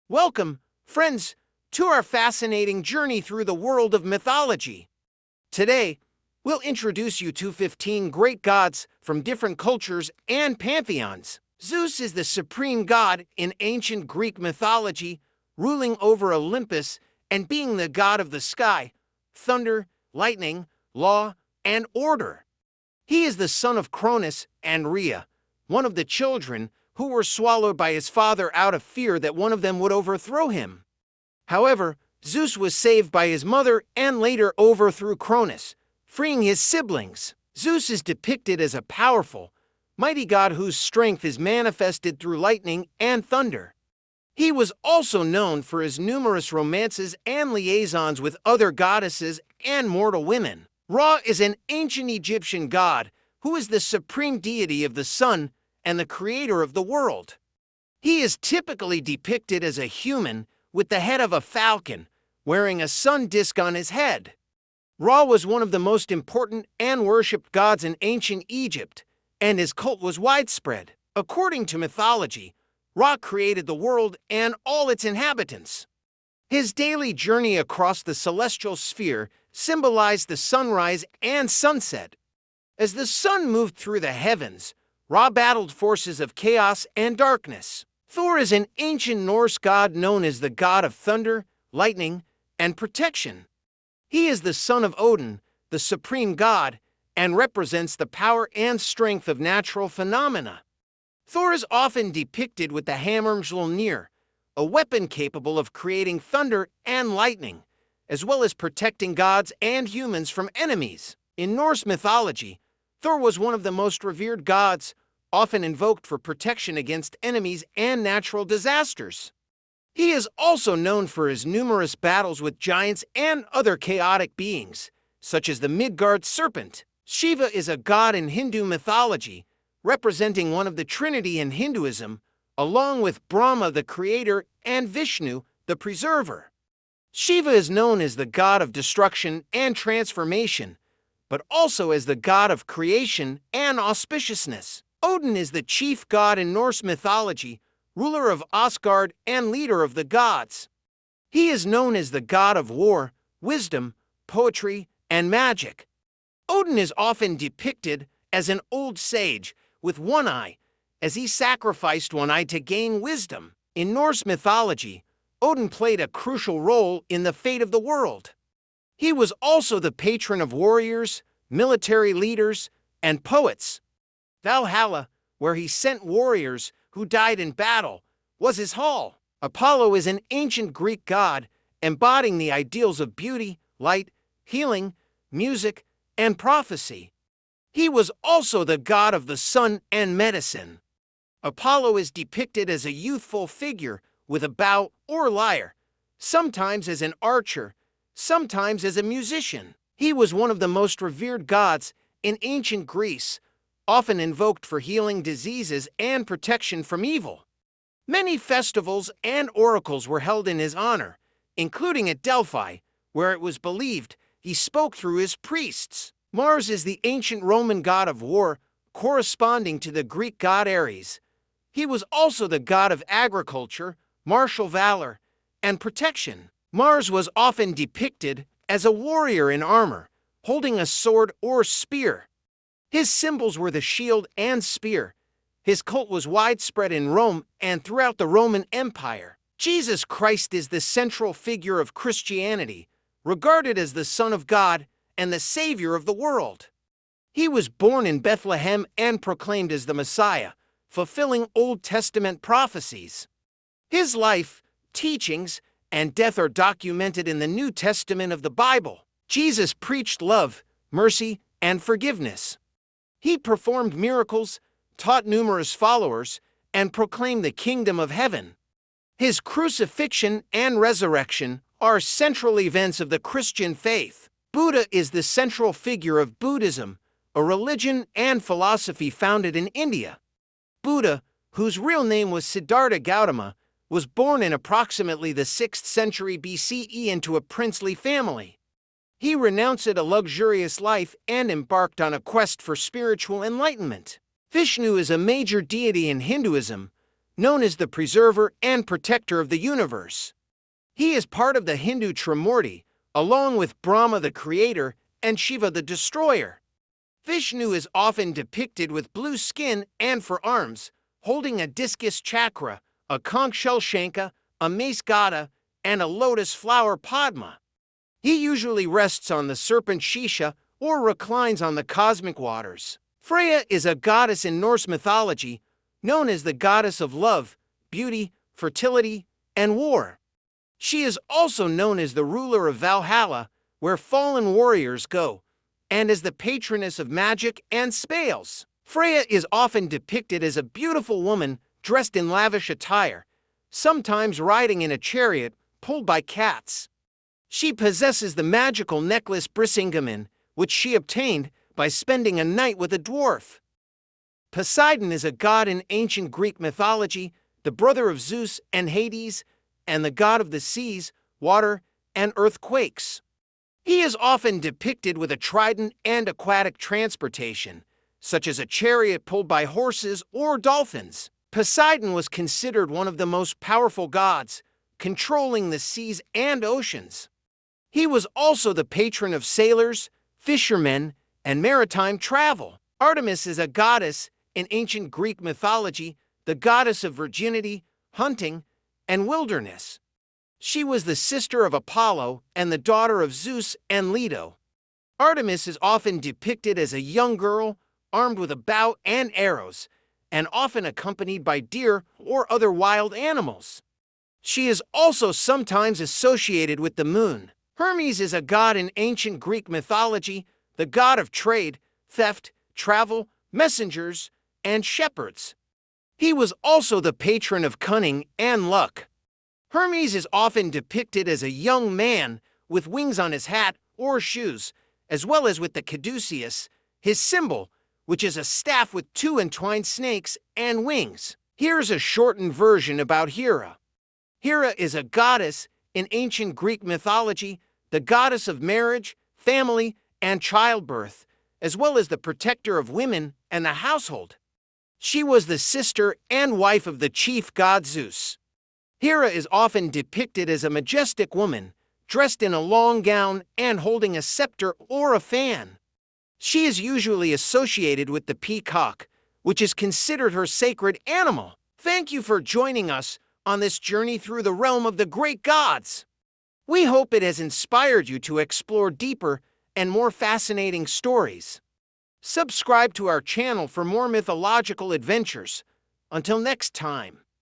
Welcome, friends, to our fascinating journey through the world of mythology. Today, we'll introduce you to 15 great gods from different cultures and pantheons. Zeus is the supreme god in ancient Greek mythology, ruling over Olympus and being the god of the sky, thunder, lightning, law, and order. He is the son of Cronus and Rhea, one of the children who were swallowed by his father out of fear that one of them would overthrow him. However, Zeus was saved by his mother and later overthrew Cronus, freeing his siblings. Zeus is depicted as a powerful, mighty god whose strength is manifested through lightning and thunder. He was also known for his numerous romances and liaisons with other goddesses and mortal women. Ra is an ancient Egyptian god who is the supreme deity of the sun and the creator of the world. He is typically depicted as a human with the head of a falcon, wearing a sun disk on his head. Ra was one of the most important and worshipped gods in ancient Egypt, and his cult was widespread. According to mythology, Ra created the world and all its inhabitants. His daily journey across the celestial sphere symbolized the sunrise and sunset. As the sun moved through the heavens, Ra battled forces of chaos and darkness. Thor is an ancient Norse god known as the god of thunder, lightning, and protection. He is the son of Odin, the supreme god, and represents the power and strength of natural phenomena. Thor is often depicted with the hammer Mjolnir, a weapon capable of creating thunder and lightning, as well as protecting gods and humans from enemies. In Norse mythology, Thor was one of the most revered gods, often invoked for protection against enemies and natural disasters. He is also known for his numerous battles with giants and other chaotic beings, such as the Midgard serpent. Shiva is a god in Hindu mythology, representing one of the Trinity in Hinduism, along with Brahma the creator and Vishnu the preserver. Shiva is known as the god of destruction and transformation, but also as the god of creation and auspiciousness. Odin is the chief god in Norse mythology, ruler of Asgard and leader of the gods. He is known as the god of war, wisdom, poetry, and magic. Odin is often depicted as an old sage with one eye, as he sacrificed one eye to gain wisdom. In Norse mythology, Odin played a crucial role in the fate of the world. He was also the patron of warriors, military leaders, and poets. Valhalla, where he sent warriors who died in battle, was his hall. Opollo is an ancient Greek god embodying the ideals of beauty, light, healing, music, and prophecy. He was also the god of the sun and medicine. Opollo is depicted as a youthful figure with a bow or lyre, sometimes as an archer, sometimes as a musician. He was one of the most revered gods in ancient Greece, often invoked for healing diseases and protection from evil. Many festivals and oracles were held in his honor, including at Delphi, where it was believed he spoke through his priests. Mars is the ancient Roman god of war, corresponding to the Greek god Ares. He was also the god of agriculture, martial valor, and protection. Mars was often depicted as a warrior in armor, holding a sword or spear. His symbols were the shield and spear. His cult was widespread in Rome and throughout the Roman Empire. Jesus Christ is the central figure of Christianity, regarded as the Son of God and the Savior of the world. He was born in Bethlehem and proclaimed as the Messiah, fulfilling Old Testament prophecies. His life, teachings, and death are documented in the New Testament of the Bible. Jesus preached love, mercy, and forgiveness. He performed miracles, taught numerous followers, and proclaimed the kingdom of heaven. His crucifixion and resurrection are central events of the Christian faith. Buddha is the central figure of Buddhism, a religion and philosophy founded in India. Buddha, whose real name was Siddhartha Gautama, was born in approximately the 6th century BCE into a princely family. He renounced a luxurious life and embarked on a quest for spiritual enlightenment. Vishnu is a major deity in Hinduism, known as the preserver and protector of the universe. He is part of the Hindu Trimurti, along with Brahma the creator and Shiva the destroyer. Vishnu is often depicted with blue skin and for arms, holding a discus chakra, a conch shell shanka, a mace gada, and a lotus flower padma. He usually rests on the serpent Shisha or reclines on the cosmic waters. Freya is a goddess in Norse mythology, known as the goddess of love, beauty, fertility, and war. She is also known as the ruler of Valhalla, where fallen warriors go, and as the patroness of magic and spells. Freya is often depicted as a beautiful woman dressed in lavish attire, sometimes riding in a chariot pulled by cats. She possesses the magical necklace Brisingamen, which she obtained by spending a night with a dwarf. Poseidon is a god in ancient Greek mythology, the brother of Zeus and Hades, and the god of the seas, water, and earthquakes. He is often depicted with a trident and aquatic transportation, such as a chariot pulled by horses or dolphins. Poseidon was considered one of the most powerful gods, controlling the seas and oceans. He was also the patron of sailors, fishermen, and maritime travel. Artemis is a goddess in ancient Greek mythology, the goddess of virginity, hunting, and wilderness. She was the sister of Opollo and the daughter of Zeus and Leto. Artemis is often depicted as a young girl, armed with a bow and arrows, and often accompanied by deer or other wild animals. She is also sometimes associated with the moon. Hermes is a god in ancient Greek mythology, the god of trade, theft, travel, messengers, and shepherds. He was also the patron of cunning and luck. Hermes is often depicted as a young man with wings on his hat or shoes, as well as with the caduceus, his symbol, which is a staff with two entwined snakes and wings. Here's a shortened version about Hera. Hera is a goddess in ancient Greek mythology, the goddess of marriage, family, and childbirth, as well as the protector of women and the household. She was the sister and wife of the chief god Zeus. Hera is often depicted as a majestic woman, dressed in a long gown and holding a scepter or a fan. She is usually associated with the peacock, which is considered her sacred animal. Thank you for joining us on this journey through the realm of the great gods. We hope it has inspired you to explore deeper and more fascinating stories. Subscribe to our channel for more mythological adventures. Until next time.